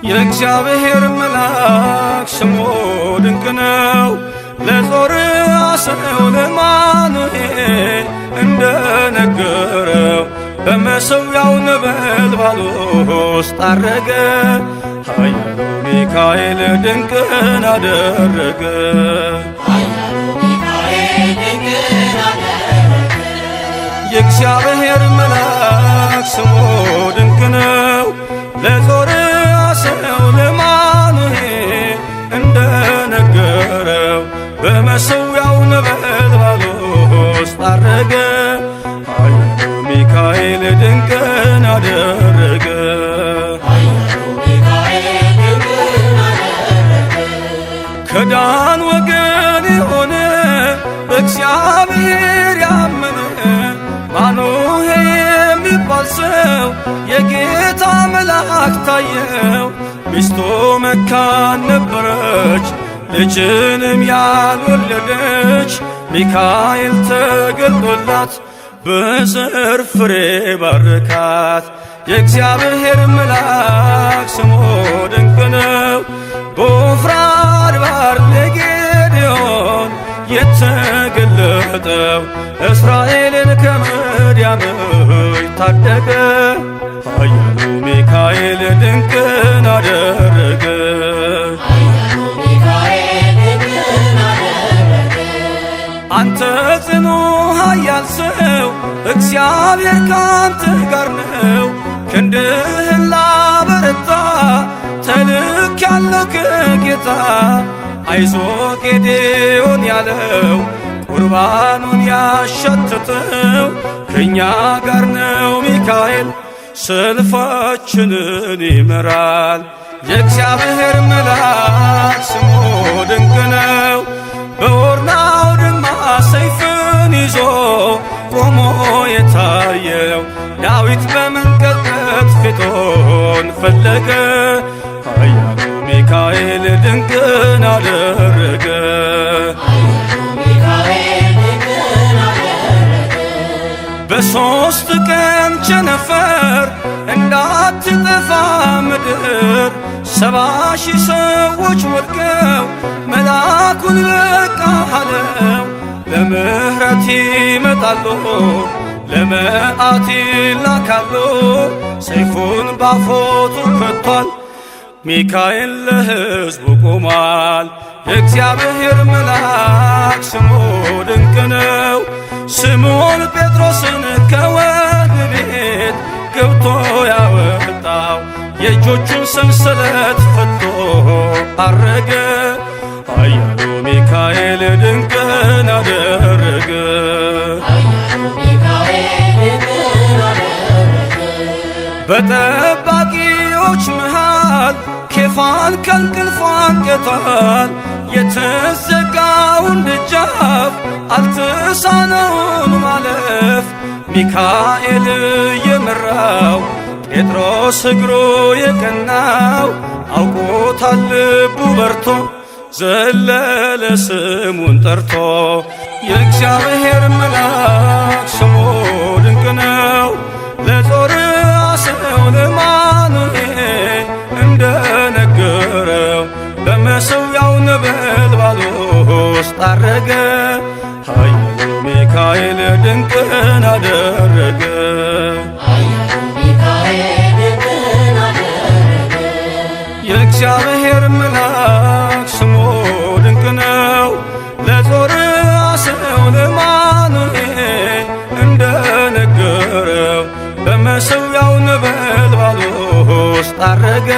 የእግዚአብሔር መልአክ ስሙ ድንቅ ነው። ለጾርዓ ሰው ለማኑኤል እንደነገረው በመሠዊያው ነበልባል ውስጥ አረገ። ኃያሉ ሚካኤል ድንቅን አደረገ። የእግዚአብሔር መልአክ ስሙ ድንቅ ነው። ለጾርዓ ሰው ለማኑኤል እንደነገረው በመሠዊያው ነበልባል ውስጥ አረገ። ኃያሉ ሚካኤል ድንቅን አደረገ። ከዳን ወገን የሆነ በእግዚአብሔር ያመነ ማኑሄ የሚባል ሰው የጌታ መልአክ ታየው። ሚስቱ መካን ነበረች፣ ልጅንም ያልወለደች። ሚካኤል ተገልጦላት በዘር ፍሬ ባረካት። የእግዚአብሔር መልአክ ስሙ ድንቅ ነው። በዖፍራ አድባር ለጌዴዎን የተገለጠው እስራኤልን ከምድያም ታደገ። ኃያሉ ሚካኤል ድንቅን አደረገ። አንተ ጽኑ ኃያል ሰው እግዚአብሔር ካንተ ጋር ነው። ክንድህን ላበረታ ተልኬአለሁ ከጌታ። አይዞ ጌዴዎን ያለው ቁርባኑን ያሸተተው ከእኛ ጋር ነው ሚካኤል ሰልፋችንን ይመራል። የእግዚአብሔር መልአክ ስሙ ድንቅ ነው። በኦርናው ድማ ሰይፍን ይዞ ቆሞ የታየው ዳዊት በመንቀጥቀጥ ፊቱን ፈለገ። ኃያሉ ሚካኤል ድንቅን አደረገ። በሦስት ቀን ቸነፈር እንዳትጠፋ ምድር 70,000 ሰዎች ወድቀው መልአኩን በቃ አለው። ለምሕረት ይመጣሉ፣ ለመዓት ይላካሉ። ሰይፉን ባፎቱ ከቷል፣ ሚካኤል ለሕዝቡ ቆሟል። የእግዚአብሔር መልአክ ስሙ ድንቅ ነው። ስምዖን ጴጥሮስን ከወህኒ ቤት ገብቶ ያወጣው የእጆቹን ሰንሰለት ፈቶ አረገ። ኃያሉ ሚካኤል ድንቅን አደረገ። በጠባቂዎች መሃል ኬፋን ከእንቅልፉ አንቅቷል። የተዘጋውን ደጃፍ አልተሳነውም ማለፍ። ሚካኤል የመራው ጴጥሮስ እግሩ የቀናው አውቆታል ልቡ በርቶ ዘለለ ስሙን ጠርቶ። የእግዚአብሔር መልአክ ስሙ ድንቅ ነው። ለጾርዓ ሰው ለማኑኤል እንደነገረው በመሠዊያው ነበልባል ውስጥ አረገ። ኃያሉ ሚካኤል ድንቅን አደረገ። የእግዚአብሔር መልአክ ስሙ ድንቅ ነው። ለጾርዓ ሰው ለማኑኤል እንደነገረው በመሠዊያው ነበልባል ውስጥ አረገ።